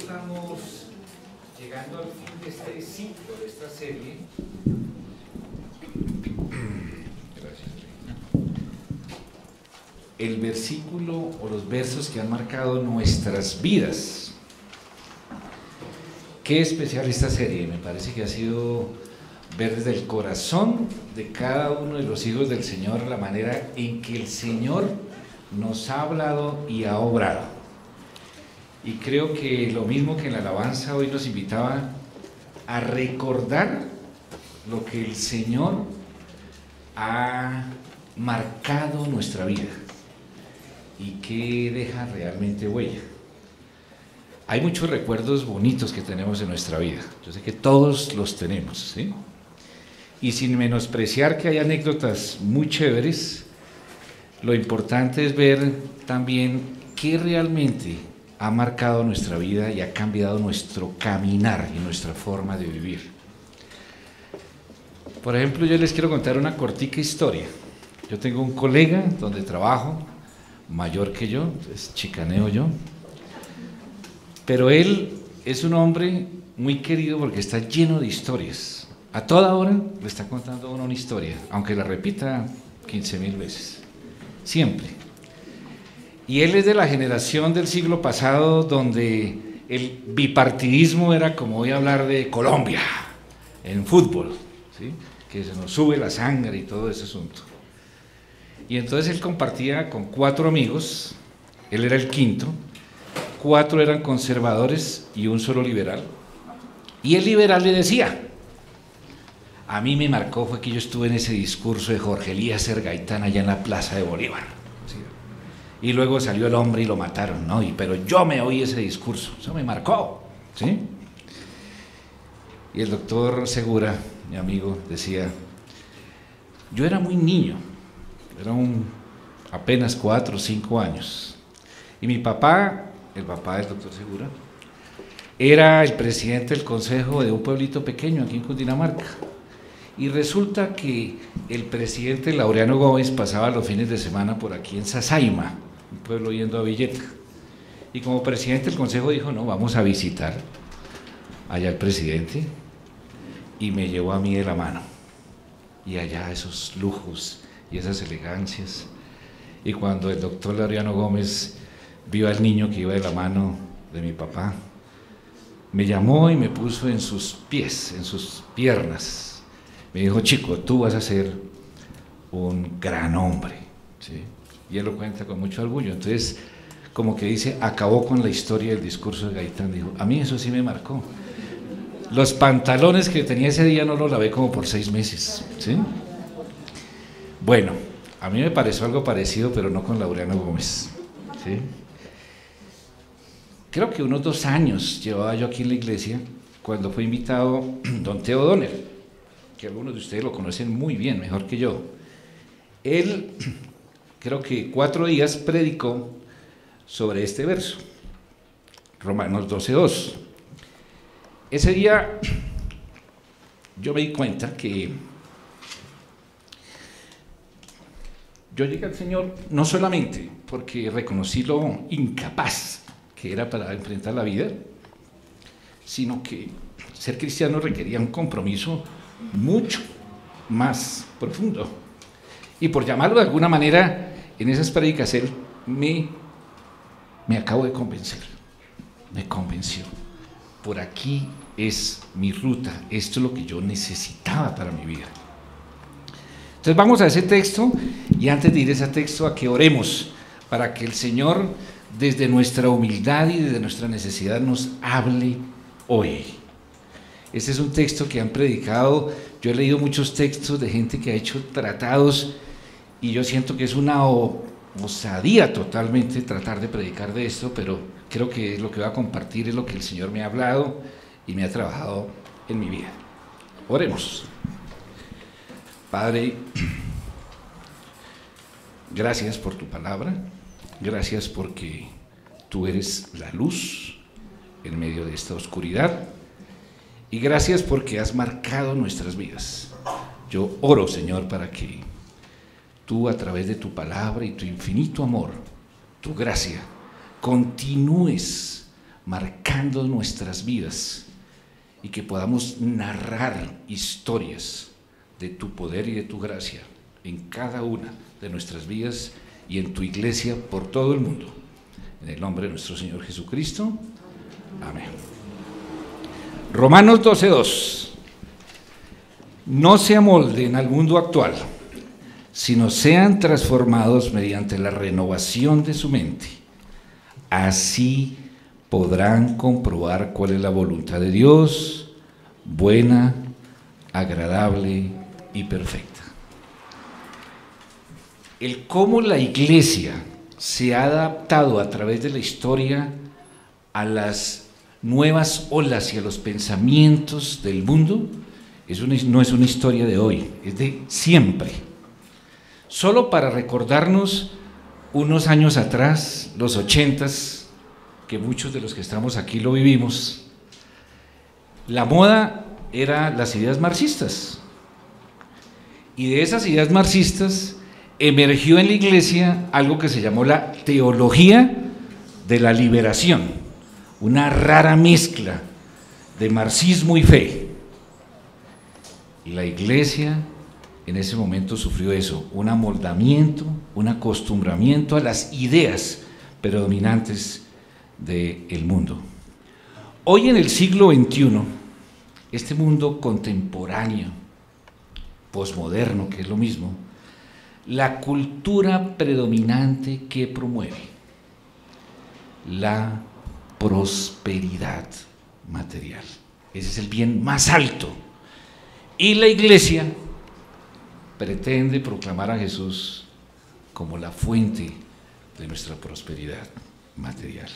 estamos llegando al fin de este ciclo, de esta serie. Gracias. El versículo o los versos que han marcado nuestras vidas. Qué especial esta serie, me parece que ha sido ver desde el corazón de cada uno de los hijos del Señor la manera en que el Señor nos ha hablado y ha obrado. Y creo que lo mismo que en la alabanza hoy nos invitaba a recordar lo que el Señor ha marcado nuestra vida y que deja realmente huella. Hay muchos recuerdos bonitos que tenemos en nuestra vida, yo sé que todos los tenemos, ¿sí? Y sin menospreciar que hay anécdotas muy chéveres, lo importante es ver también qué realmente ha marcado nuestra vida y ha cambiado nuestro caminar y nuestra forma de vivir. Por ejemplo, yo les quiero contar una cortica historia. Yo tengo un colega donde trabajo, mayor que yo, entonces chicaneo yo, pero él es un hombre muy querido porque está lleno de historias. A toda hora le está contando una historia, aunque la repita 15.000 veces, siempre. Y él es de la generación del siglo pasado donde el bipartidismo era como hoy hablar de Colombia en fútbol, ¿sí? Que se nos sube la sangre y todo ese asunto. Y entonces él compartía con 4 amigos, él era el quinto, 4 eran conservadores y un solo liberal. Y el liberal le decía, a mí me marcó fue que yo estuve en ese discurso de Jorge Eliezer Gaitán allá en la Plaza de Bolívar. Y luego salió el hombre y lo mataron, ¿no? Pero yo me oí ese discurso, eso me marcó, ¿sí? Y el doctor Segura, mi amigo, decía, yo era muy niño, era apenas 4 o 5 años, y mi papá, el papá del doctor Segura, era el presidente del consejo de un pueblito pequeño aquí en Cundinamarca. Y resulta que el presidente Laureano Gómez pasaba los fines de semana por aquí en Sasaima, un pueblo yendo a Villeta. Y como presidente del consejo dijo, no, vamos a visitar allá al presidente, y me llevó a mí de la mano. Y allá esos lujos y esas elegancias. Y cuando el doctor Laureano Gómez vio al niño que iba de la mano de mi papá, me llamó y me puso en sus pies, en sus piernas. Me dijo, chico, tú vas a ser un gran hombre, ¿sí? Y él lo cuenta con mucho orgullo. Entonces, como que dice, acabó con la historia del discurso de Gaitán. Dijo, a mí eso sí me marcó. Los pantalones que tenía ese día no los lavé como por 6 meses, ¿sí? Bueno, a mí me pareció algo parecido, pero no con Laureano Gómez, ¿sí? Creo que unos 2 años llevaba yo aquí en la iglesia cuando fue invitado don Teo Donner, que algunos de ustedes lo conocen muy bien, mejor que yo. Él, creo que 4 días predicó sobre este verso, Romanos 12:2. Ese día yo me di cuenta que yo llegué al Señor no solamente porque reconocí lo incapaz que era para enfrentar la vida, sino que ser cristiano requería un compromiso mucho más profundo. Y por llamarlo de alguna manera, en esas prédicas él me acabo de convencer, me convenció. Por aquí es mi ruta, esto es lo que yo necesitaba para mi vida. Entonces vamos a ese texto, y antes de ir a ese texto, a que oremos para que el Señor, desde nuestra humildad y desde nuestra necesidad, nos hable hoy. Este es un texto que han predicado, yo he leído muchos textos de gente que ha hecho tratados, y yo siento que es una osadía totalmente tratar de predicar de esto, pero creo que lo que voy a compartir es lo que el Señor me ha hablado y me ha trabajado en mi vida. Oremos. Padre, gracias por tu palabra, gracias porque tú eres la luz en medio de esta oscuridad, y gracias porque has marcado nuestras vidas. Yo oro, Señor, para que tú, a través de tu palabra y tu infinito amor, tu gracia, continúes marcando nuestras vidas y que podamos narrar historias de tu poder y de tu gracia en cada una de nuestras vidas y en tu iglesia por todo el mundo. En el nombre de nuestro Señor Jesucristo. Amén. Romanos 12:2. No se amolden al mundo actual, sino sean transformados mediante la renovación de su mente. Así podrán comprobar cuál es la voluntad de Dios, buena, agradable y perfecta. El cómo la iglesia se ha adaptado a través de la historia a las nuevas olas y a los pensamientos del mundo no es una historia de hoy, es de siempre. Solo para recordarnos unos años atrás, los 80s, que muchos de los que estamos aquí lo vivimos, la moda era las ideas marxistas. Y de esas ideas marxistas emergió en la iglesia algo que se llamó la teología de la liberación, una rara mezcla de marxismo y fe. La iglesia en ese momento sufrió eso, un amoldamiento, un acostumbramiento a las ideas predominantes del mundo. Hoy en el siglo XXI, este mundo contemporáneo, posmoderno, que es lo mismo, la cultura predominante que promueve la prosperidad material. Ese es el bien más alto. Y la iglesia pretende proclamar a Jesús como la fuente de nuestra prosperidad material.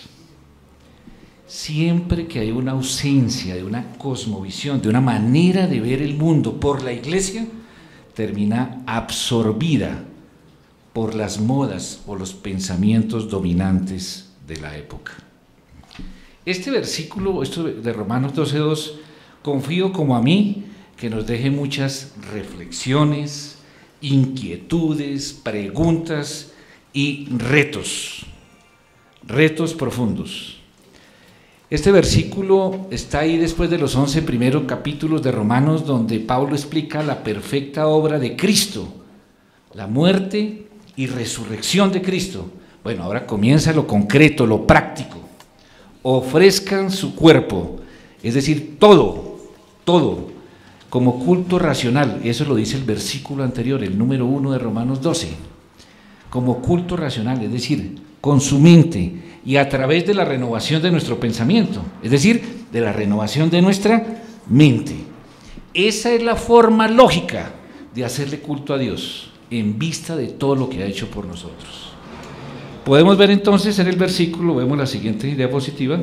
Siempre que hay una ausencia de una cosmovisión, de una manera de ver el mundo por la iglesia, termina absorbida por las modas o los pensamientos dominantes de la época. Este versículo, esto de Romanos 12:2, confío como a mí que nos deje muchas reflexiones, inquietudes, preguntas y retos profundos. Este versículo está ahí después de los 11 primeros capítulos de Romanos, donde Pablo explica la perfecta obra de Cristo, la muerte y resurrección de Cristo. Bueno, ahora comienza lo concreto, lo práctico. Ofrezcan su cuerpo, es decir, todo, como culto racional. Eso lo dice el versículo anterior, el número 1 de Romanos 12. Como culto racional, es decir, con su mente y a través de la renovación de nuestro pensamiento, es decir, de la renovación de nuestra mente. Esa es la forma lógica de hacerle culto a Dios en vista de todo lo que ha hecho por nosotros. Podemos ver entonces en el versículo, vemos la siguiente diapositiva,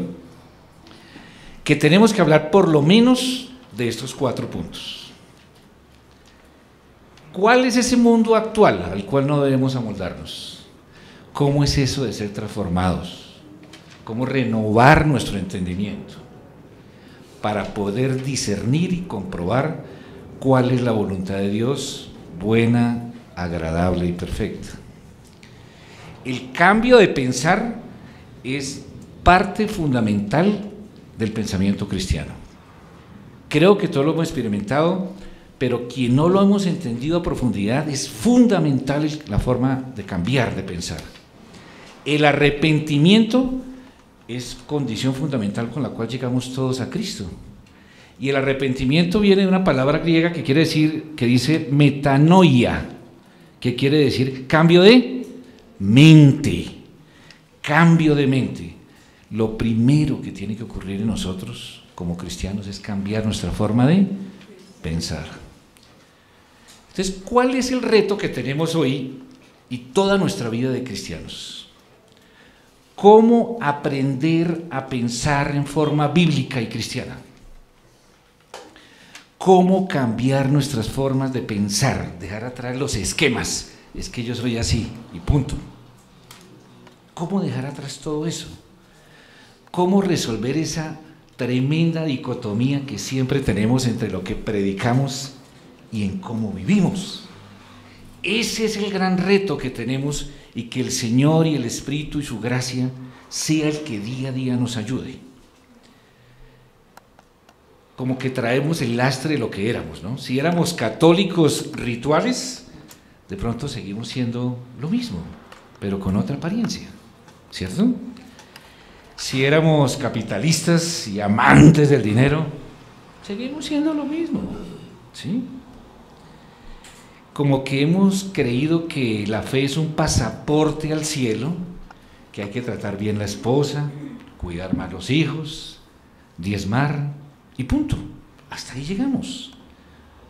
que tenemos que hablar por lo menos de estos 4 puntos. ¿Cuál es ese mundo actual al cual no debemos amoldarnos? ¿Cómo es eso de ser transformados? ¿Cómo renovar nuestro entendimiento para poder discernir y comprobar cuál es la voluntad de Dios, buena, agradable y perfecta? El cambio de pensar es parte fundamental del pensamiento cristiano. Creo que todos lo hemos experimentado, pero quien no lo hemos entendido a profundidad, es fundamental la forma de cambiar de pensar. El arrepentimiento es condición fundamental con la cual llegamos todos a Cristo. Y el arrepentimiento viene de una palabra griega que quiere decir, que dice metanoia, que quiere decir cambio de mente. Cambio de mente. Lo primero que tiene que ocurrir en nosotros como cristianos es cambiar nuestra forma de pensar. Entonces, ¿cuál es el reto que tenemos hoy y toda nuestra vida de cristianos? ¿Cómo aprender a pensar en forma bíblica y cristiana? ¿Cómo cambiar nuestras formas de pensar? Dejar atrás los esquemas. Es que yo soy así y punto. ¿Cómo dejar atrás todo eso? ¿Cómo resolver esa tremenda dicotomía que siempre tenemos entre lo que predicamos y en cómo vivimos? Ese es el gran reto que tenemos, y que el Señor y el Espíritu y su gracia sea el que día a día nos ayude. como que traemos el lastre de lo que éramos, ¿no? Si éramos católicos rituales, de pronto seguimos siendo lo mismo, pero con otra apariencia, ¿cierto? Si éramos capitalistas y amantes del dinero, seguimos siendo lo mismo, ¿sí? Como que hemos creído que la fe es un pasaporte al cielo, que hay que tratar bien la esposa, cuidar más los hijos, diezmar y punto. Hasta ahí llegamos.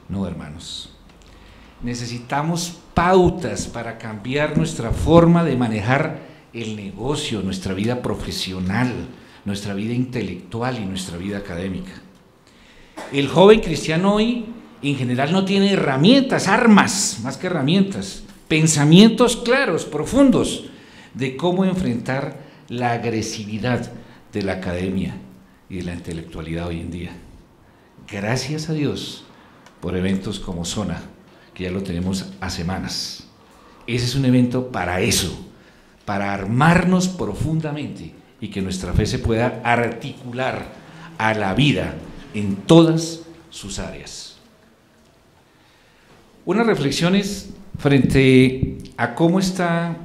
No, hermanos. Necesitamos pautas para cambiar nuestra forma de manejar el negocio, nuestra vida profesional, nuestra vida intelectual y nuestra vida académica. El joven cristiano hoy en general no tiene herramientas, armas, más que herramientas, pensamientos claros, profundos, de cómo enfrentar la agresividad de la academia y de la intelectualidad hoy en día. Gracias a Dios por eventos como Zona, que ya lo tenemos a semanas. Ese es un evento para eso, para armarnos profundamente y que nuestra fe se pueda articular a la vida en todas sus áreas. Unas reflexiones frente a cómo está,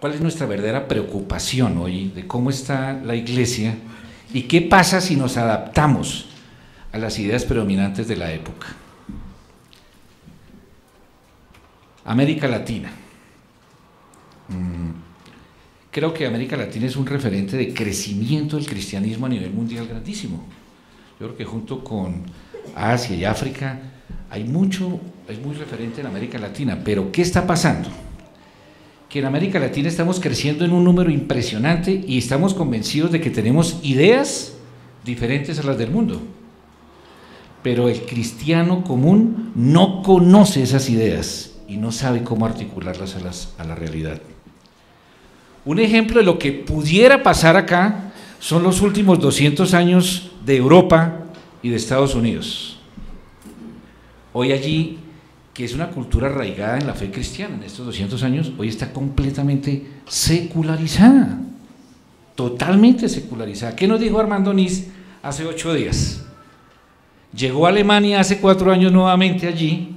cuál es nuestra verdadera preocupación hoy, de cómo está la iglesia y qué pasa si nos adaptamos a las ideas predominantes de la época. América Latina. Creo que América Latina es un referente de crecimiento del cristianismo a nivel mundial grandísimo. Yo creo que junto con Asia y África hay mucho, es muy referente en América Latina, pero ¿qué está pasando? Que en América Latina estamos creciendo en un número impresionante y estamos convencidos de que tenemos ideas diferentes a las del mundo, pero el cristiano común no conoce esas ideas y no sabe cómo articularlas a la realidad. Un ejemplo de lo que pudiera pasar acá son los últimos 200 años de Europa y de Estados Unidos. Hoy allí, que es una cultura arraigada en la fe cristiana en estos 200 años, hoy está completamente secularizada, totalmente secularizada. ¿Qué nos dijo Armando Nis hace 8 días? Llegó a Alemania hace 4 años nuevamente allí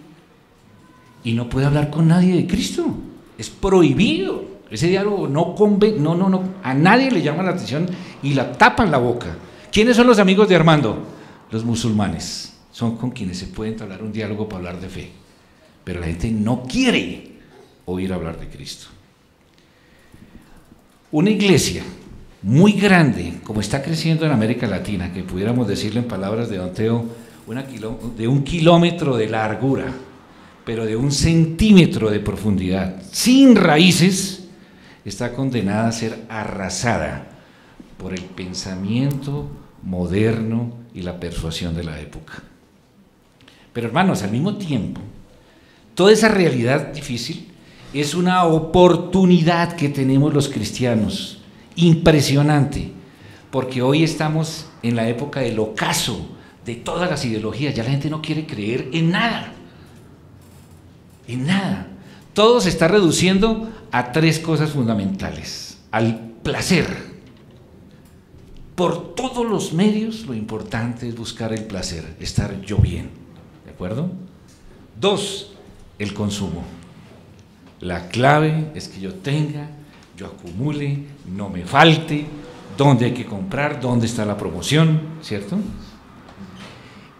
y no puede hablar con nadie de Cristo, es prohibido. Ese diálogo no, a nadie le llama la atención y la tapan la boca. ¿Quiénes son los amigos de Armando? Los musulmanes. Son con quienes se puede entablar un diálogo para hablar de fe. Pero la gente no quiere oír hablar de Cristo. Una iglesia muy grande, como está creciendo en América Latina, que pudiéramos decirle en palabras de Don Teo, de 1 kilómetro de largura, pero de 1 centímetro de profundidad, sin raíces, está condenada a ser arrasada por el pensamiento moderno y la persuasión de la época. Pero hermanos, al mismo tiempo, toda esa realidad difícil es una oportunidad que tenemos los cristianos, impresionante, porque hoy estamos en la época del ocaso de todas las ideologías, ya la gente no quiere creer en nada, en nada. Todo se está reduciendo a 3 cosas fundamentales: al placer. Por todos los medios lo importante es buscar el placer, estar yo bien, ¿de acuerdo? 2, el consumo. La clave es que yo tenga, yo acumule, no me falte, dónde hay que comprar, dónde está la promoción, ¿cierto?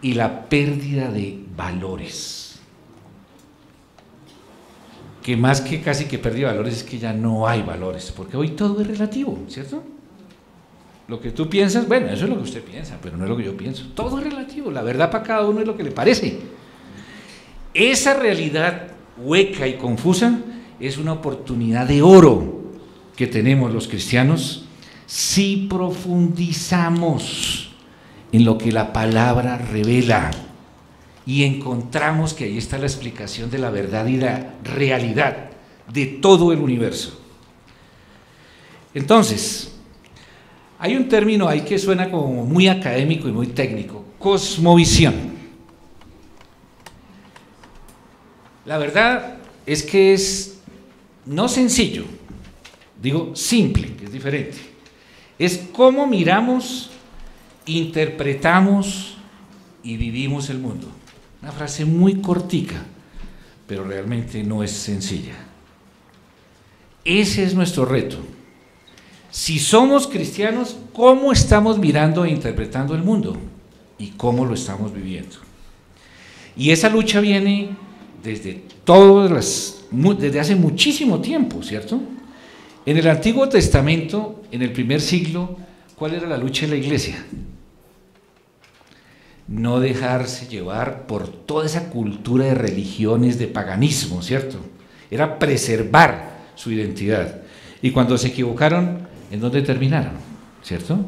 Y la pérdida de valores. Que más que casi que pérdida de valores es que ya no hay valores, porque hoy todo es relativo, ¿cierto? Lo que tú piensas, bueno, eso es lo que usted piensa, pero no es lo que yo pienso. Todo es relativo, la verdad para cada uno es lo que le parece. Esa realidad hueca y confusa es una oportunidad de oro que tenemos los cristianos si profundizamos en lo que la palabra revela y encontramos que ahí está la explicación de la verdad y la realidad de todo el universo. Entonces, hay un término ahí que suena como muy académico y muy técnico: cosmovisión. La verdad es que es no sencillo, digo simple, que es diferente. Es cómo miramos, interpretamos y vivimos el mundo. Una frase muy cortica, pero realmente no es sencilla. Ese es nuestro reto. Si somos cristianos, ¿cómo estamos mirando e interpretando el mundo? ¿Y cómo lo estamos viviendo? Y esa lucha viene desde hace muchísimo tiempo, ¿cierto? En el Antiguo Testamento, en el primer siglo, ¿cuál era la lucha de la iglesia? No dejarse llevar por toda esa cultura de religiones, de paganismo, ¿cierto? Era preservar su identidad. Y cuando se equivocaron, ¿en dónde terminaron? ¿Cierto?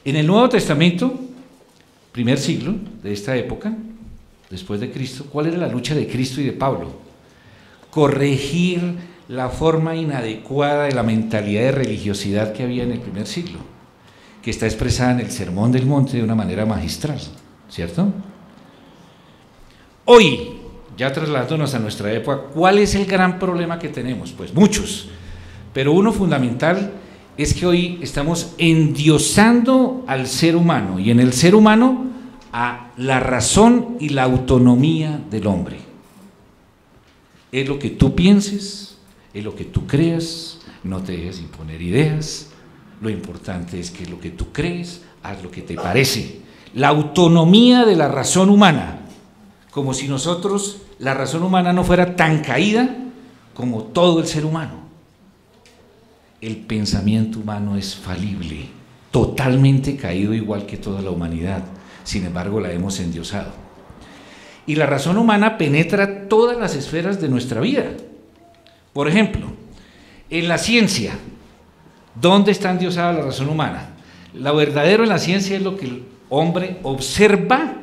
En el Nuevo Testamento, primer siglo de esta época, después de Cristo, ¿cuál era la lucha de Cristo y de Pablo? Corregir la forma inadecuada de la mentalidad de religiosidad que había en el primer siglo, que está expresada en el Sermón del Monte de una manera magistral, ¿cierto? Hoy, ya trasladándonos a nuestra época, ¿cuál es el gran problema que tenemos? Pues muchos, pero uno fundamental es que hoy estamos endiosando al ser humano, y en el ser humano a la razón y la autonomía del hombre. Es lo que tú pienses, es lo que tú creas, no te dejes imponer ideas, lo importante es que lo que tú crees, haz lo que te parece. La autonomía de la razón humana, como si nosotros, la razón humana no fuera tan caída como todo el ser humano. El pensamiento humano es falible, totalmente caído igual que toda la humanidad, sin embargo la hemos endiosado. Y la razón humana penetra todas las esferas de nuestra vida. Por ejemplo, en la ciencia, ¿dónde está endiosada la razón humana? Lo verdadero en la ciencia es lo que el hombre observa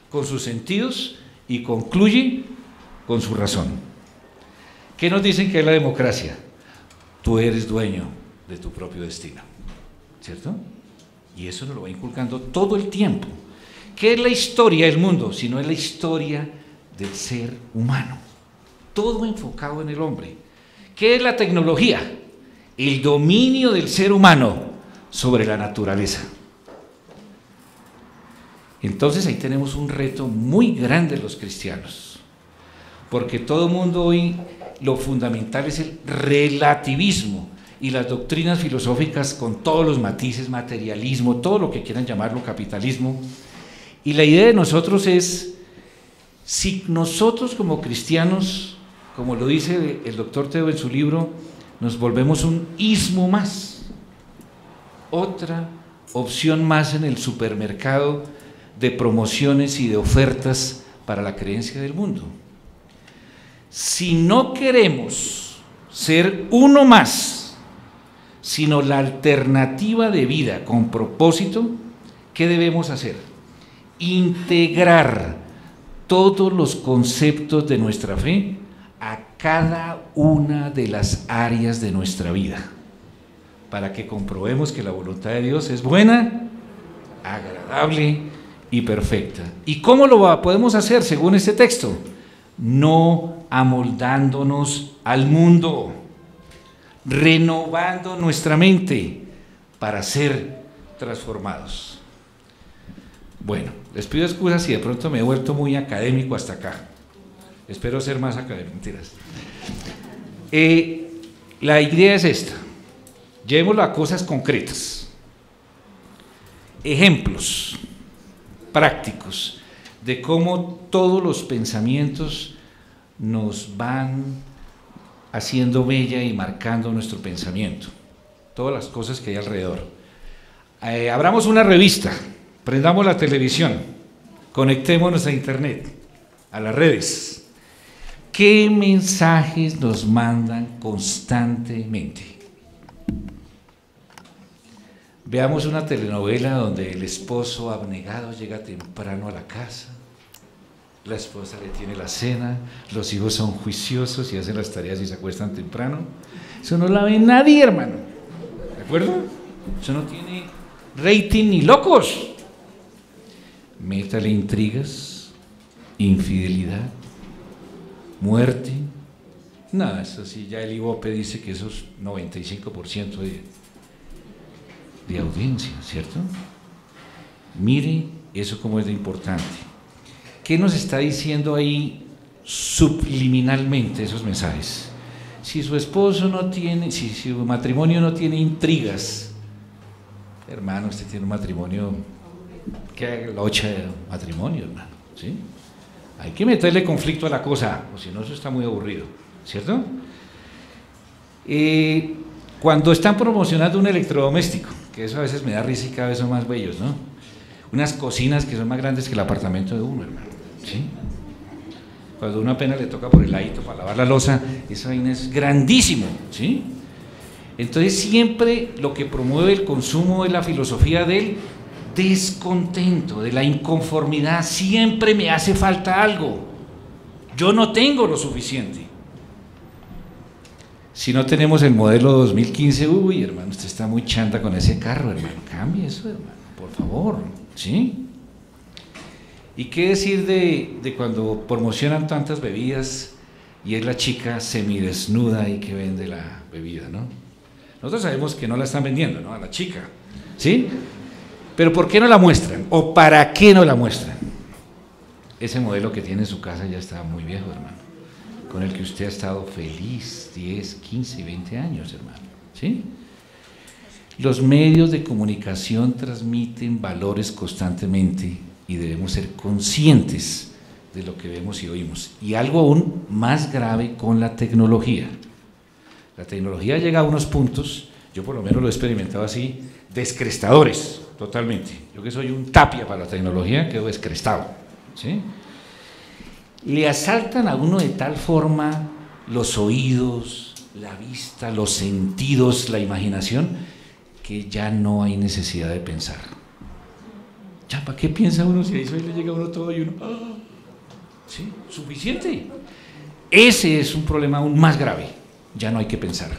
con sus sentidos y concluye con su razón. ¿Qué nos dicen que es la democracia? Tú eres dueño de tu propio destino, ¿cierto? Y eso nos lo va inculcando todo el tiempo. ¿Qué es la historia del mundo? Si no es la historia del ser humano, todo enfocado en el hombre. ¿Qué es la tecnología? El dominio del ser humano sobre la naturaleza. Entonces ahí tenemos un reto muy grande los cristianos, porque todo el mundo hoy, lo fundamental es el relativismo y las doctrinas filosóficas con todos los matices, materialismo, todo lo que quieran llamarlo, capitalismo. Y la idea de nosotros es, si nosotros como cristianos, como lo dice el doctor Teo en su libro, nos volvemos un ismo más, otra opción más en el supermercado de promociones y de ofertas para la creencia del mundo. Si no queremos ser uno más, sino la alternativa de vida con propósito, ¿qué debemos hacer? Integrar todos los conceptos de nuestra fe a cada una de las áreas de nuestra vida, para que comprobemos que la voluntad de Dios es buena, agradable y perfecta. ¿Y cómo lo podemos hacer según este texto? No amoldándonos al mundo, renovando nuestra mente para ser transformados. Bueno, les pido excusas si de pronto me he vuelto muy académico hasta acá. Espero ser más académico, mentiras. La idea es esta, llevémoslo a cosas concretas, ejemplos prácticos de cómo todos los pensamientos nos van haciendo mella y marcando nuestro pensamiento, todas las cosas que hay alrededor. Abramos una revista, prendamos la televisión, conectémonos a internet, a las redes. ¿Qué mensajes nos mandan constantemente? Veamos una telenovela donde el esposo abnegado llega temprano a la casa, la esposa le tiene la cena, los hijos son juiciosos y hacen las tareas y se acuestan temprano. Eso no la ve nadie, hermano, ¿de acuerdo? Eso no tiene rating ni locos. Métale intrigas, infidelidad, muerte. Nada, eso sí, ya el IVOPE dice que eso es 95% de audiencia, ¿cierto? Mire Eso como es de importante. ¿Qué nos está diciendo ahí subliminalmente esos mensajes? Si su esposo no tiene, si su matrimonio no tiene intrigas, hermano, usted tiene un matrimonio que haga la ocha de matrimonio, hermano, ¿sí? Hay que meterle conflicto a la cosa, o si no, eso está muy aburrido, ¿cierto? Cuando están promocionando un electrodoméstico, que eso a veces me da risa y cada vez son más bellos, ¿no? Unas cocinas que son más grandes que el apartamento de uno, hermano, ¿sí? Cuando uno apenas le toca por el ladito para lavar la loza, esa vaina es grandísimo, ¿sí? Entonces siempre lo que promueve el consumo es la filosofía del descontento, de la inconformidad. Siempre me hace falta algo, yo no tengo lo suficiente. Si no tenemos el modelo 2015, uy, hermano, usted está muy chanta con ese carro, hermano, cambie eso, hermano, por favor, ¿sí? ¿Y qué decir de cuando promocionan tantas bebidas y es la chica semidesnuda y que vende la bebida, ¿no? Nosotros sabemos que no la están vendiendo, ¿no? A la chica, ¿sí? Pero ¿por qué no la muestran? ¿O para qué no la muestran? Ese modelo que tiene en su casa ya está muy viejo, hermano, con el que usted ha estado feliz 10, 15, 20 años, hermano, ¿sí? Los medios de comunicación transmiten valores constantemente y debemos ser conscientes de lo que vemos y oímos. Y algo aún más grave con la tecnología. La tecnología llega a unos puntos, yo por lo menos lo he experimentado así, descrestadores, totalmente. Yo que soy un tapia para la tecnología, quedo descrestado, ¿sí? Le asaltan a uno de tal forma los oídos, la vista, los sentidos, la imaginación, que ya no hay necesidad de pensar. ¿Ya para qué piensa uno si a eso le llega a uno todo y uno, ¡ah! ¿Sí? Suficiente. Ese es un problema aún más grave. Ya no hay que pensar.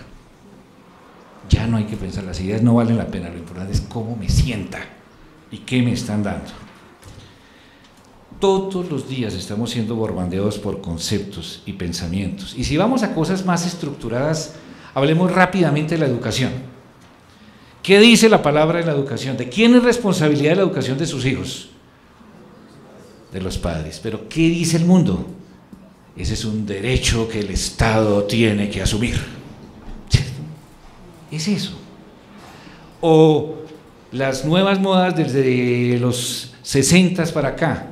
Ya no hay que pensar. Las ideas no valen la pena. Lo importante es cómo me sienta y qué me están dando. Todos los días estamos siendo bombardeados por conceptos y pensamientos. Y si vamos a cosas más estructuradas, hablemos rápidamente de la educación. ¿Qué dice la palabra de la educación? ¿De quién es responsabilidad de la educación de sus hijos? De los padres. Pero ¿qué dice el mundo? Ese es un derecho que el Estado tiene que asumir. ¿Cierto? Es eso. O las nuevas modas desde los 60 para acá.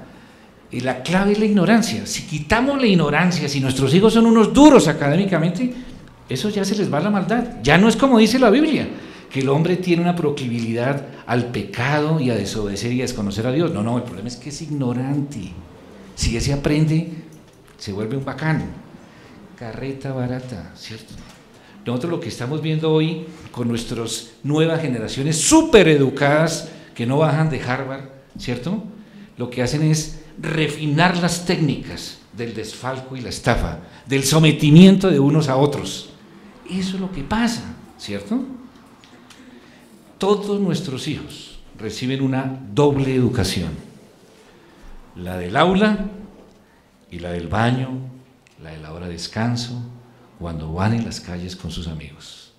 Y la clave es la ignorancia. Si quitamos la ignorancia, si nuestros hijos son unos duros académicamente, eso ya se les va la maldad. Ya no es como dice la Biblia, que el hombre tiene una proclividad al pecado y a desobedecer y a desconocer a Dios. No, no, el problema es que es ignorante. Si ese aprende, se vuelve un bacán. Carreta barata, ¿cierto? Nosotros lo que estamos viendo hoy con nuestras nuevas generaciones súper educadas que no bajan de Harvard, ¿cierto? Lo que hacen es refinar las técnicas del desfalco y la estafa, del sometimiento de unos a otros. Eso es lo que pasa, ¿cierto? Todos nuestros hijos reciben una doble educación, la del aula y la del baño, la de la hora de descanso, cuando van en las calles con sus amigos.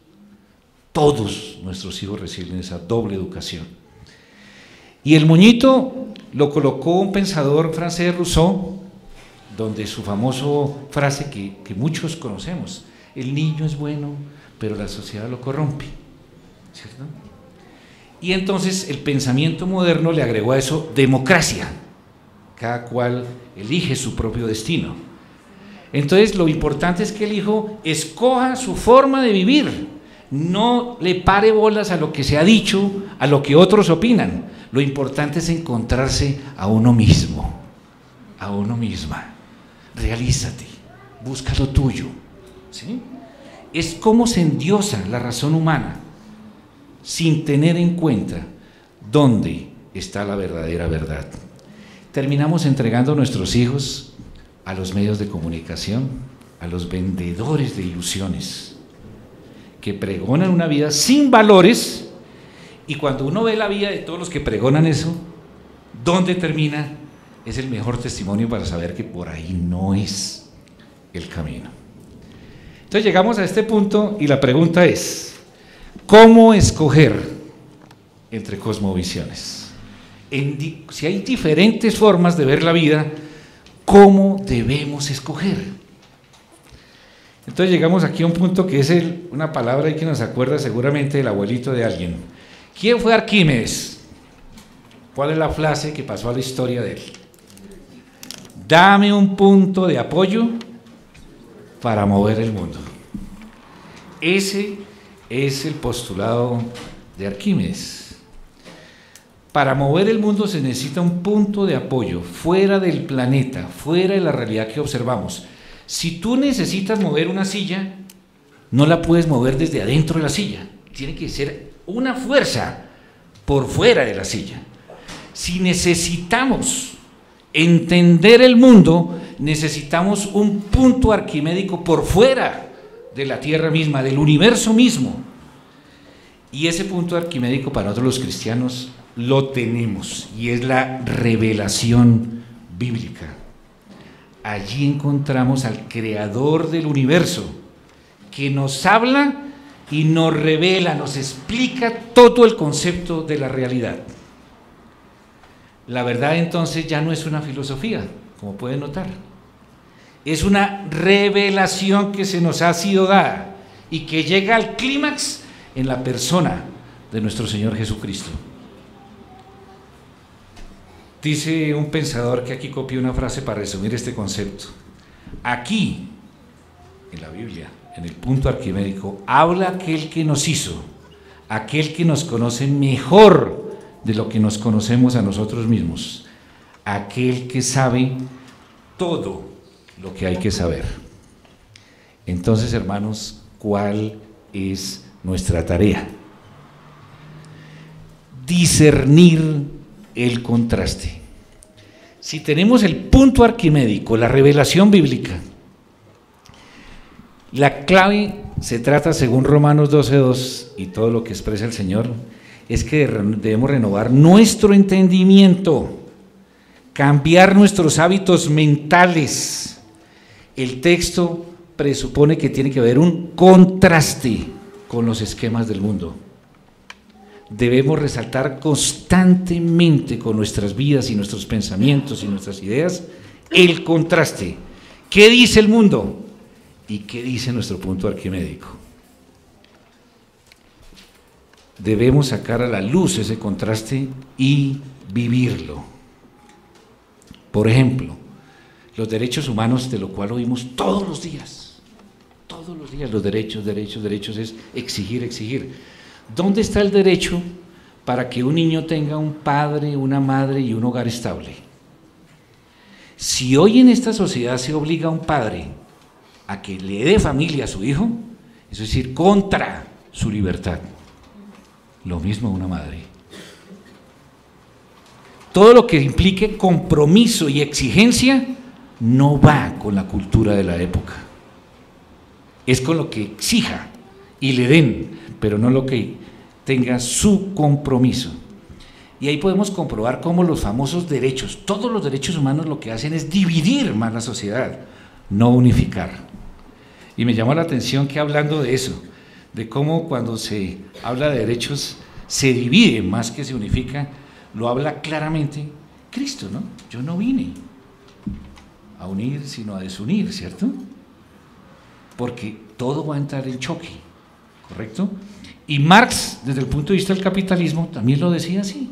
Todos nuestros hijos reciben esa doble educación. Y el moñito lo colocó un pensador francés, Rousseau, donde su famosa frase que muchos conocemos, el niño es bueno, pero la sociedad lo corrompe, ¿cierto? Y entonces el pensamiento moderno le agregó a eso democracia, cada cual elige su propio destino. Entonces lo importante es que el hijo escoja su forma de vivir, no le pare bolas a lo que se ha dicho, a lo que otros opinan. Lo importante es encontrarse a uno mismo, a uno misma. Realízate, busca lo tuyo, ¿sí? Es como se endiosa la razón humana, sin tener en cuenta dónde está la verdadera verdad. Terminamos entregando a nuestros hijos a los medios de comunicación, a los vendedores de ilusiones, que pregonan una vida sin valores, y cuando uno ve la vida de todos los que pregonan eso, ¿dónde termina? Es el mejor testimonio para saber que por ahí no es el camino. Entonces llegamos a este punto y la pregunta es, ¿cómo escoger entre cosmovisiones? si hay diferentes formas de ver la vida, ¿cómo debemos escoger? Entonces llegamos aquí a un punto que es una palabra que nos acuerda seguramente del abuelito de alguien. ¿Quién fue Arquímedes? ¿Cuál es la frase que pasó a la historia de él? Dame un punto de apoyo para mover el mundo. Ese es el postulado de Arquímedes. Para mover el mundo se necesita un punto de apoyo fuera del planeta, fuera de la realidad que observamos. Si tú necesitas mover una silla, no la puedes mover desde adentro de la silla. Tiene que ser una fuerza por fuera de la silla. Si necesitamos entender el mundo, necesitamos un punto arquimédico por fuera de la Tierra misma, del universo mismo. Y ese punto arquimédico para nosotros los cristianos lo tenemos, y es la revelación bíblica. Allí encontramos al creador del universo, que nos habla y nos revela, nos explica todo el concepto de la realidad. La verdad entonces ya no es una filosofía, como pueden notar. Es una revelación que se nos ha sido dada y que llega al clímax en la persona de nuestro Señor Jesucristo. Dice un pensador que aquí copié una frase para resumir este concepto. Aquí, en la Biblia, en el punto arquimédico, habla aquel que nos hizo, aquel que nos conoce mejor de lo que nos conocemos a nosotros mismos, aquel que sabe todo lo que hay que saber. Entonces, hermanos, ¿cuál es nuestra tarea? Discernir el contraste. Si tenemos el punto arquimédico, la revelación bíblica, la clave se trata, según Romanos 12:2 y todo lo que expresa el Señor, es que debemos renovar nuestro entendimiento, cambiar nuestros hábitos mentales. El texto presupone que tiene que haber un contraste con los esquemas del mundo. Debemos resaltar constantemente con nuestras vidas y nuestros pensamientos y nuestras ideas el contraste. ¿Qué dice el mundo? ¿Y qué dice nuestro punto arquimédico? Debemos sacar a la luz ese contraste y vivirlo. Por ejemplo, los derechos humanos, de lo cual oímos todos los días, los derechos es exigir, exigir. ¿Dónde está el derecho para que un niño tenga un padre, una madre y un hogar estable? Si hoy en esta sociedad se obliga a un padre a que le dé familia a su hijo, es decir, contra su libertad. Lo mismo una madre. Todo lo que implique compromiso y exigencia no va con la cultura de la época. Es con lo que exija y le den, pero no lo que tenga su compromiso. Y ahí podemos comprobar cómo los famosos derechos, todos los derechos humanos lo que hacen es dividir más la sociedad, no unificar. Y me llamó la atención que hablando de eso, de cómo cuando se habla de derechos se divide más que se unifica, lo habla claramente Cristo, ¿no? Yo no vine a unir sino a desunir, ¿cierto? Porque todo va a entrar en choque, ¿correcto? Y Marx, desde el punto de vista del capitalismo, también lo decía así.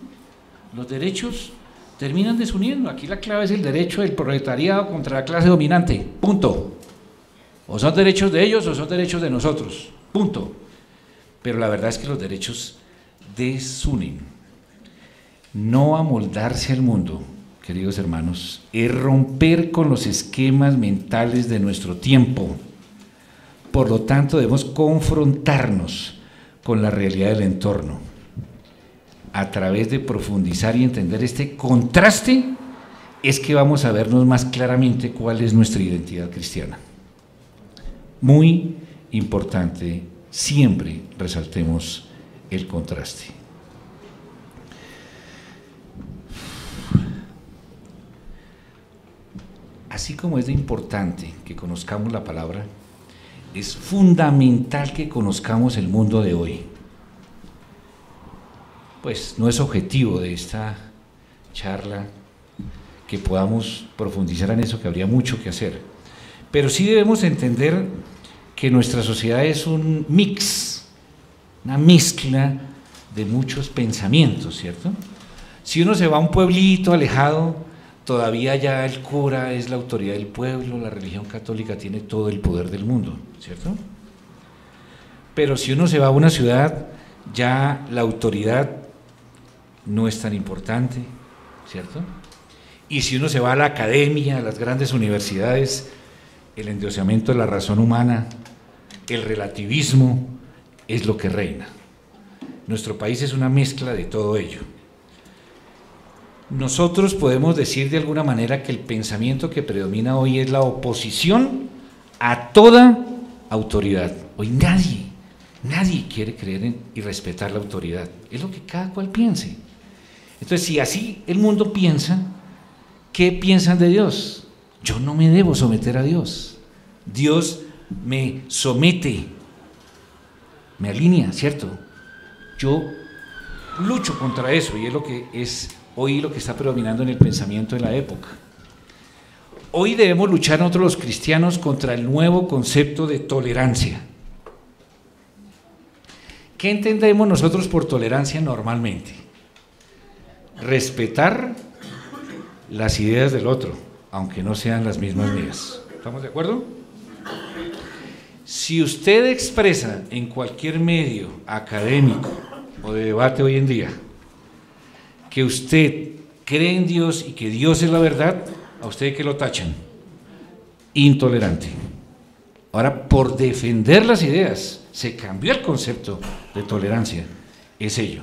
Los derechos terminan desuniendo. Aquí la clave es el derecho del proletariado contra la clase dominante, punto. O son derechos de ellos o son derechos de nosotros, punto. Pero la verdad es que los derechos desunen. No amoldarse al mundo, queridos hermanos, es romper con los esquemas mentales de nuestro tiempo. Por lo tanto, debemos confrontarnos con la realidad del entorno. A través de profundizar y entender este contraste, es que vamos a vernos más claramente cuál es nuestra identidad cristiana. Muy importante, siempre resaltemos el contraste. Así como es de importante que conozcamos la palabra, es fundamental que conozcamos el mundo de hoy. Pues no es objetivo de esta charla que podamos profundizar en eso, que habría mucho que hacer. Pero sí debemos entender que nuestra sociedad es un mix, una mezcla de muchos pensamientos, ¿cierto? Si uno se va a un pueblito alejado, todavía ya el cura es la autoridad del pueblo, la religión católica tiene todo el poder del mundo, ¿cierto? Pero si uno se va a una ciudad, ya la autoridad no es tan importante, ¿cierto? Y si uno se va a la academia, a las grandes universidades, el endiosamiento de la razón humana, el relativismo es lo que reina. Nuestro país es una mezcla de todo ello. Nosotros podemos decir de alguna manera que el pensamiento que predomina hoy es la oposición a toda autoridad. Hoy nadie quiere creer en y respetar la autoridad, es lo que cada cual piense. Entonces, si así el mundo piensa, ¿qué piensan de Dios? Yo no me debo someter a Dios. Dios me somete, me alinea, ¿cierto? Yo lucho contra eso y es lo que es hoy lo que está predominando en el pensamiento de la época. Hoy debemos luchar nosotros los cristianos contra el nuevo concepto de tolerancia. ¿Qué entendemos nosotros por tolerancia normalmente? Respetar las ideas del otro, aunque no sean las mismas mías. ¿Estamos de acuerdo? Si usted expresa en cualquier medio académico o de debate hoy en día que usted cree en Dios y que Dios es la verdad, ¿a usted qué lo tachan? Intolerante. Ahora, por defender las ideas, se cambió el concepto de tolerancia, es ello.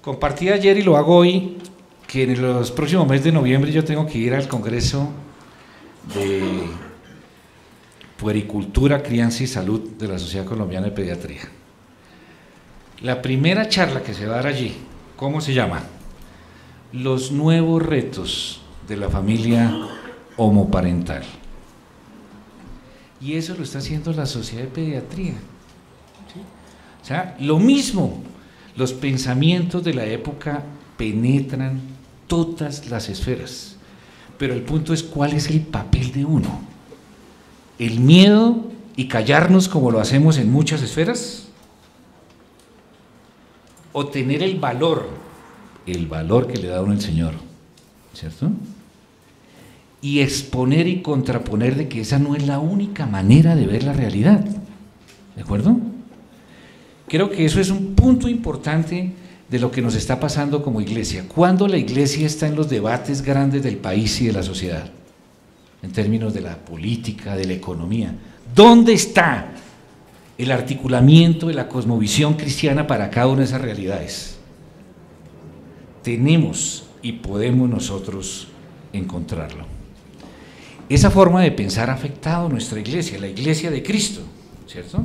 Compartí ayer y lo hago hoy, que en los próximos meses de noviembre yo tengo que ir al Congreso de Puericultura, Crianza y Salud de la Sociedad Colombiana de Pediatría. La primera charla que se va a dar allí, ¿cómo se llama? Los nuevos retos de la familia homoparental. Y eso lo está haciendo la Sociedad de Pediatría. ¿Sí? O sea, lo mismo, los pensamientos de la época penetran todas las esferas, pero el punto es cuál es el papel de uno. El miedo y callarnos como lo hacemos en muchas esferas, o tener el valor que le da a uno el Señor, ¿cierto? Y exponer y contraponer de que esa no es la única manera de ver la realidad, ¿de acuerdo? Creo que eso es un punto importante de lo que nos está pasando como iglesia. ¿Cuándo la iglesia está en los debates grandes del país y de la sociedad? En términos de la política, de la economía. ¿Dónde está el articulamiento de la cosmovisión cristiana para cada una de esas realidades? Tenemos y podemos nosotros encontrarlo. Esa forma de pensar ha afectado a nuestra iglesia, la iglesia de Cristo, ¿cierto?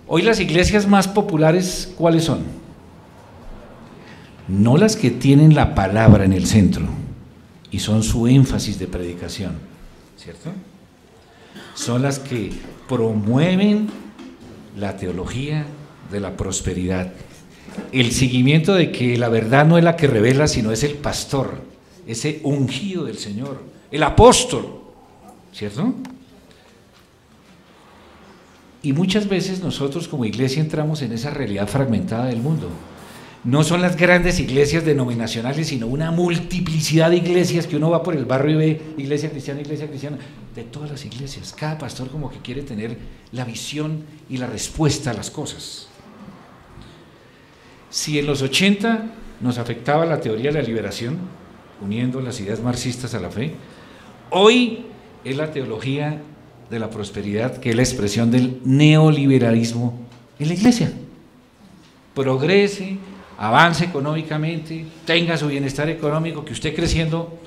Hoy las iglesias más populares, ¿cuáles son? No las que tienen la palabra en el centro y son su énfasis de predicación, ¿cierto? Son las que promueven la teología de la prosperidad, el seguimiento de que la verdad no es la que revela, sino es el pastor, ese ungido del Señor, el apóstol, ¿cierto? Y muchas veces nosotros como iglesia entramos en esa realidad fragmentada del mundo. No son las grandes iglesias denominacionales, sino una multiplicidad de iglesias que uno va por el barrio y ve iglesia cristiana, de todas las iglesias. Cada pastor como que quiere tener la visión y la respuesta a las cosas. Si en los 80 nos afectaba la teoría de la liberación, uniendo las ideas marxistas a la fe, hoy es la teología de la prosperidad, que es la expresión del neoliberalismo en la iglesia. Progrese, avance económicamente, tenga su bienestar económico, que usted creciendo,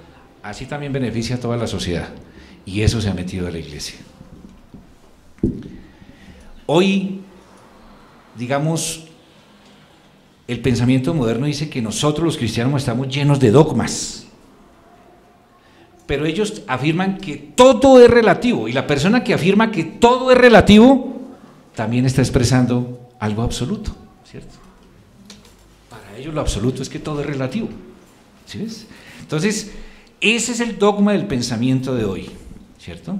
así también beneficia a toda la sociedad. Y eso se ha metido a la iglesia. Hoy, digamos, el pensamiento moderno dice que nosotros los cristianos estamos llenos de dogmas. Pero ellos afirman que todo es relativo, y la persona que afirma que todo es relativo también está expresando algo absoluto, ¿cierto? Para ellos lo absoluto es que todo es relativo. ¿Sí ves? Entonces, ese es el dogma del pensamiento de hoy, ¿cierto?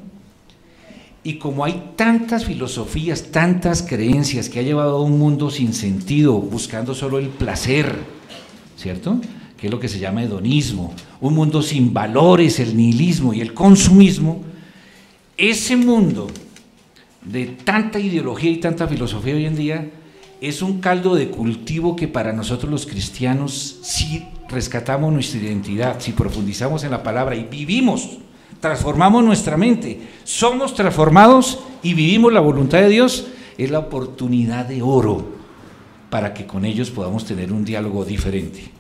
Y como hay tantas filosofías, tantas creencias que ha llevado a un mundo sin sentido, buscando solo el placer, ¿cierto?, que es lo que se llama hedonismo, un mundo sin valores, el nihilismo y el consumismo, ese mundo de tanta ideología y tanta filosofía hoy en día es un caldo de cultivo que para nosotros los cristianos, si rescatamos nuestra identidad, si profundizamos en la palabra y vivimos, transformamos nuestra mente, somos transformados y vivimos la voluntad de Dios, es la oportunidad de oro para que con ellos podamos tener un diálogo diferente.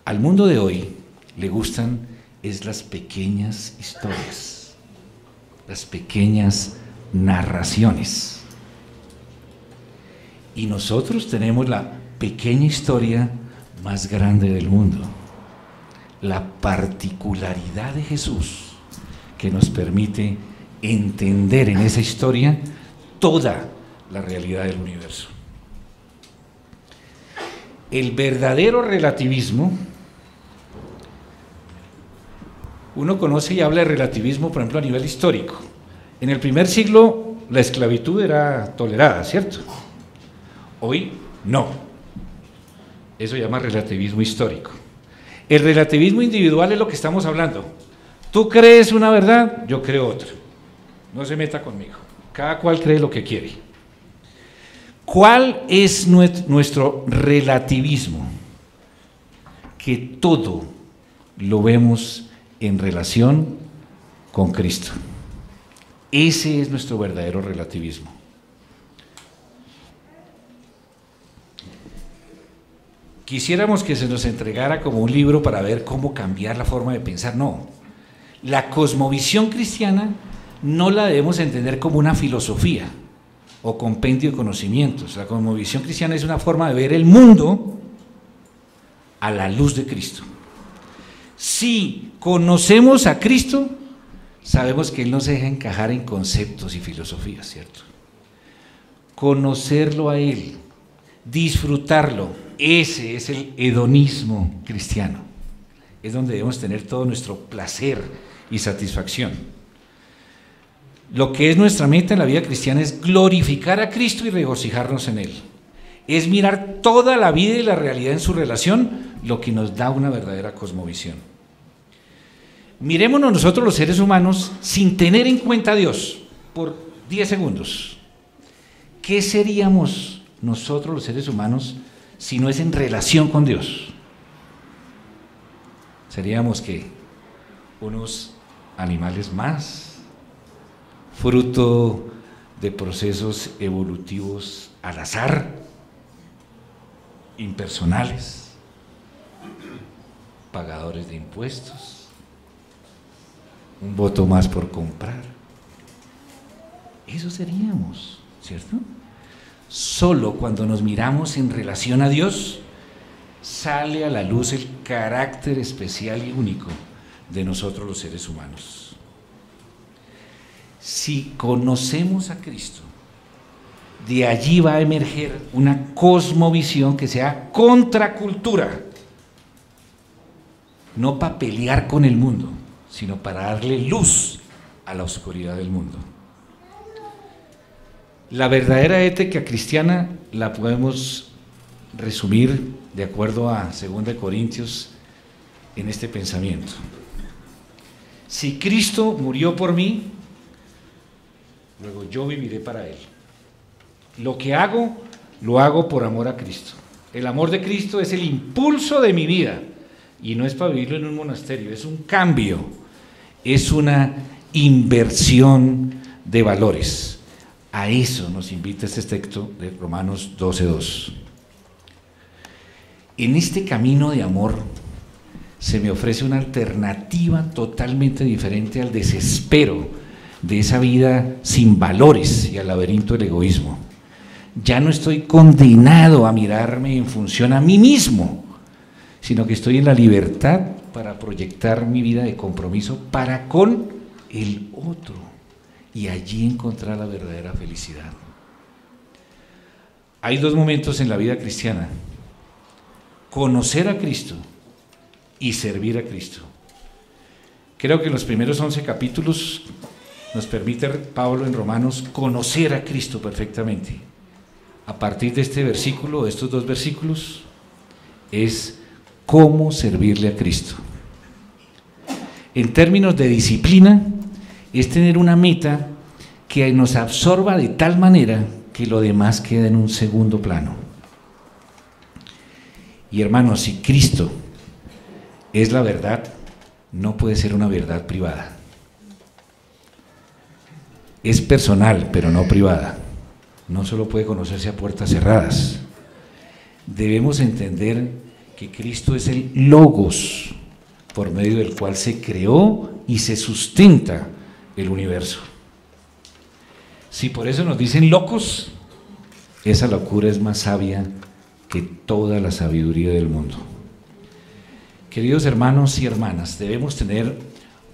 Al mundo de hoy le gustan las pequeñas historias, las pequeñas narraciones. Y nosotros tenemos la pequeña historia más grande del mundo, la particularidad de Jesús, que nos permite entender en esa historia toda la realidad del universo. El verdadero relativismo, uno conoce y habla de relativismo, por ejemplo, a nivel histórico. En el primer siglo la esclavitud era tolerada, ¿cierto? Hoy no. Eso se llama relativismo histórico. El relativismo individual es lo que estamos hablando. Tú crees una verdad, yo creo otra. No se meta conmigo. Cada cual cree lo que quiere. ¿Cuál es nuestro relativismo? Que todo lo vemos en relación con Cristo. Ese es nuestro verdadero relativismo. Quisiéramos que se nos entregara como un libro para ver cómo cambiar la forma de pensar. No. La cosmovisión cristiana no la debemos entender como una filosofía o compendio de conocimientos. La cosmovisión cristiana es una forma de ver el mundo a la luz de Cristo. Si conocemos a Cristo, sabemos que Él no se deja encajar en conceptos y filosofías, ¿cierto? Conocerlo a Él, disfrutarlo, ese es el hedonismo cristiano. Es donde debemos tener todo nuestro placer y satisfacción. Lo que es nuestra meta en la vida cristiana es glorificar a Cristo y regocijarnos en Él. Es mirar toda la vida y la realidad en su relación, lo que nos da una verdadera cosmovisión. Mirémonos nosotros los seres humanos sin tener en cuenta a Dios por 10 segundos. ¿Qué seríamos nosotros los seres humanos si no es en relación con Dios? Seríamos que unos animales más, fruto de procesos evolutivos al azar, impersonales, pagadores de impuestos, un voto más por comprar. Eso seríamos, ¿cierto? Solo cuando nos miramos en relación a Dios, sale a la luz el carácter especial y único de nosotros los seres humanos. Si conocemos a Cristo, de allí va a emerger una cosmovisión que sea contracultura, no para pelear con el mundo, sino para darle luz a la oscuridad del mundo. La verdadera ética cristiana la podemos resumir de acuerdo a 2 Corintios en este pensamiento. Si Cristo murió por mí, luego yo viviré para Él. Lo que hago, lo hago por amor a Cristo. El amor de Cristo es el impulso de mi vida y no es para vivirlo en un monasterio, es un cambio, es una inversión de valores. A eso nos invita este texto de Romanos 12:2. En este camino de amor se me ofrece una alternativa totalmente diferente al desespero de esa vida sin valores y al laberinto del egoísmo. Ya no estoy condenado a mirarme en función a mí mismo, sino que estoy en la libertad para proyectar mi vida de compromiso para con el otro y allí encontrar la verdadera felicidad. Hay 2 momentos en la vida cristiana conocer a Cristo y servir a Cristo. Creo que en los primeros 11 capítulos nos permite Pablo en Romanos conocer a Cristo perfectamente. A partir de este versículo, de estos dos versículos, es cómo servirle a Cristo. En términos de disciplina, es tener una meta que nos absorba de tal manera que lo demás queda en un segundo plano. Y hermanos, si Cristo es la verdad, no puede ser una verdad privada. Es personal, pero no privada. No solo puede conocerse a puertas cerradas. Debemos entender que Cristo es el Logos, por medio del cual se creó y se sustenta el universo. Si por eso nos dicen locos, esa locura es más sabia que toda la sabiduría del mundo. Queridos hermanos y hermanas, debemos tener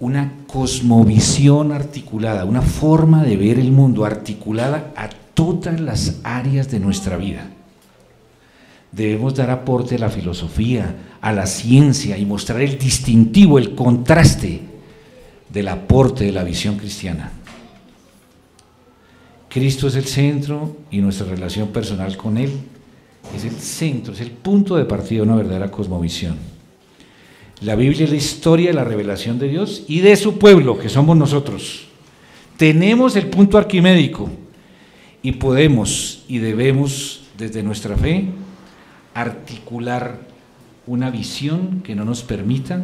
una cosmovisión articulada, una forma de ver el mundo articulada a todas las áreas de nuestra vida. Debemos dar aporte a la filosofía, a la ciencia y mostrar el distintivo, el contraste del aporte de la visión cristiana. Cristo es el centro y nuestra relación personal con Él es el centro, es el punto de partida de una verdadera cosmovisión. La Biblia es la historia de la revelación de Dios y de su pueblo, que somos nosotros. Tenemos el punto arquimédico y podemos y debemos, desde nuestra fe, articular una visión que no nos permita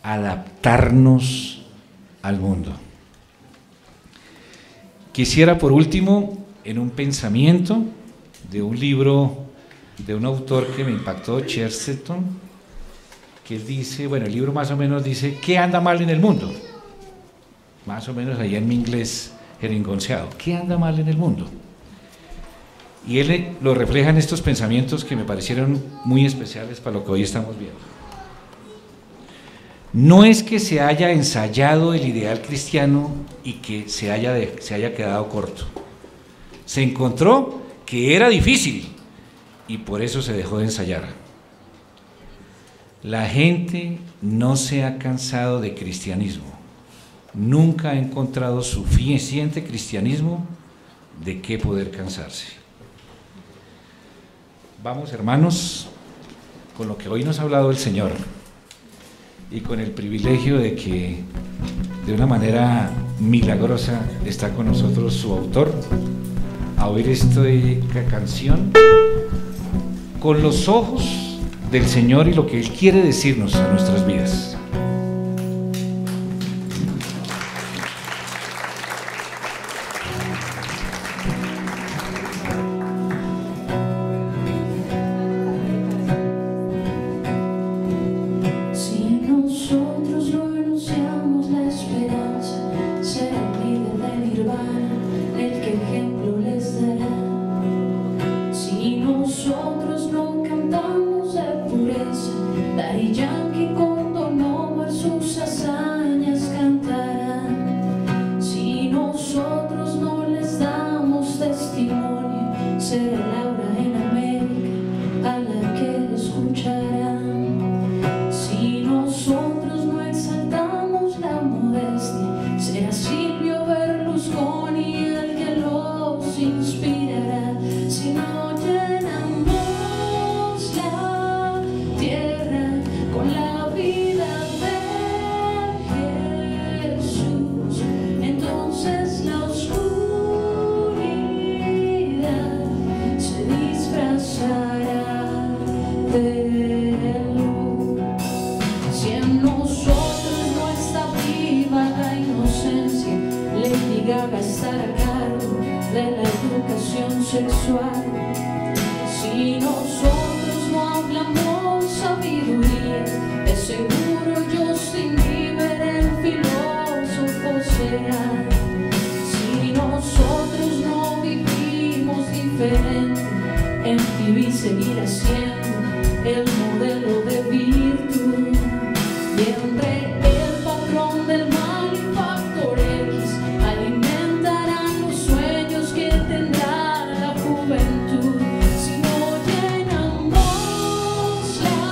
adaptarnos al mundo. Quisiera, por último, en un pensamiento de un libro de un autor que me impactó, Chesterton, que él dice, bueno, el libro más o menos dice, ¿qué anda mal en el mundo? Más o menos allá en mi inglés jeringonceado, ¿qué anda mal en el mundo? Y él lo refleja en estos pensamientos que me parecieron muy especiales para lo que hoy estamos viendo. No es que se haya ensayado el ideal cristiano y que se haya quedado corto. Se encontró que era difícil y por eso se dejó de ensayar. La gente no se ha cansado de cristianismo. Nunca ha encontrado suficiente cristianismo de qué poder cansarse. Vamos, hermanos, con lo que hoy nos ha hablado el Señor y con el privilegio de que de una manera milagrosa está con nosotros su autor, a oír esta canción con los ojos del Señor y lo que Él quiere decirnos a nuestras vidas. Juventud, si no llenamos la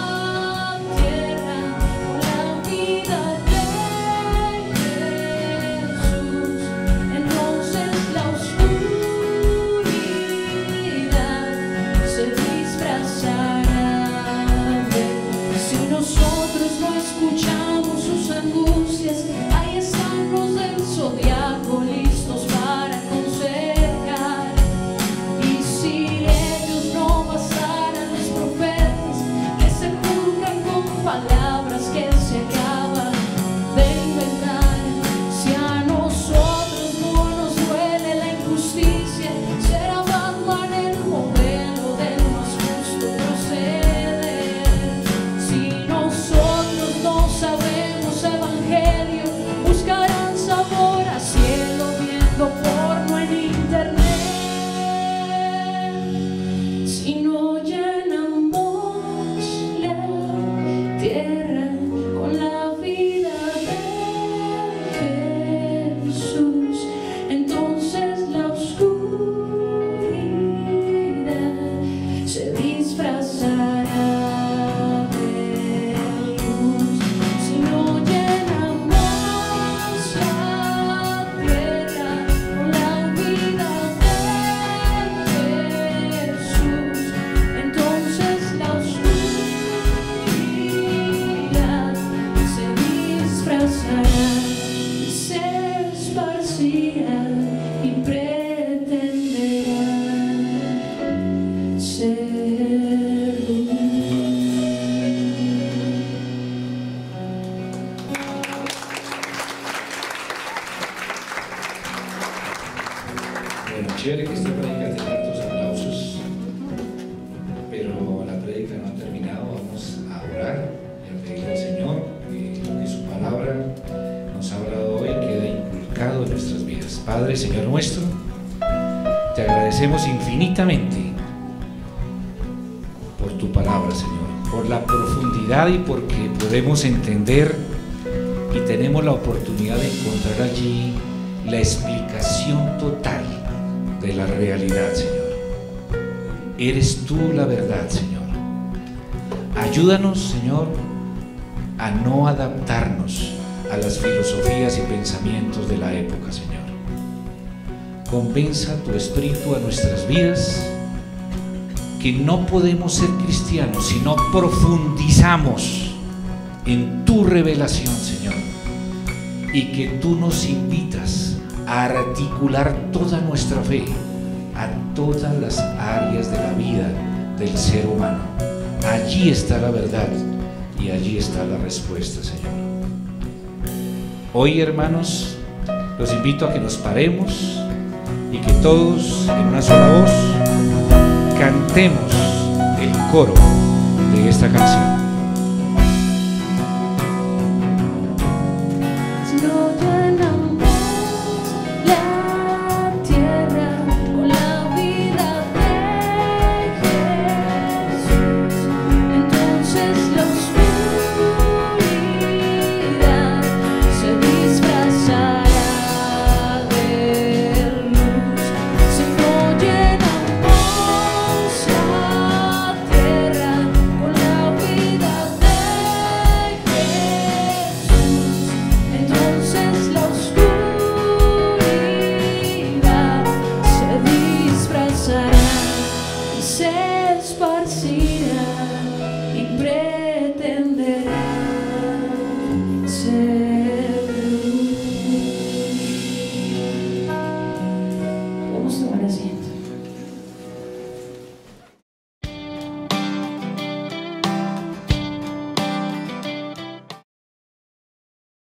nosotros no escuchamos sus angustias, ahí están los del zodiaco listos para aconsejar. Y si ellos no bastaran, los profetas que se juzgan con palabras que se acaban de inventar. Si a nosotros no nos duele la injusticia, será Batman el modelo del más justo proceder. Si nosotros no sabemos evangelio, buscarán sabor a cielo viendo porno en internet. Si no llenamos la tierra con la vida de Jesús, entonces la oscuridad se disfrazará de luz. Si no llenamos la tierra con la vida de Jesús, entonces la oscuridad se disfrazará y se esparcirá y pretenderá ser luz. Bueno, chévere que esta prédica tenga hartos aplausos, pero la prédica no ha terminado. Vamos a orar y a pedirle al Señor que su palabra nos ha hablado hoy quede inculcado en nuestras vidas. Padre, Señor nuestro, te agradecemos infinitamente por tu palabra, Señor, por la profundidad y porque podemos entender y tenemos la oportunidad de encontrar allí la explicación total de la realidad, Señor. Eres tú la verdad, Señor. Ayúdanos, Señor, a no adaptarnos a las filosofías y pensamientos de la época, Señor. Convenza tu espíritu a nuestras vidas que no podemos ser cristianos si no profundizamos en tu revelación, Señor, y que tú nos invitas a articular toda nuestra fe a todas las áreas de la vida del ser humano. Allí está la verdad y allí está la respuesta, Señor. Hoy, hermanos, los invito a que nos paremos y que todos en una sola voz cantemos el coro de esta canción.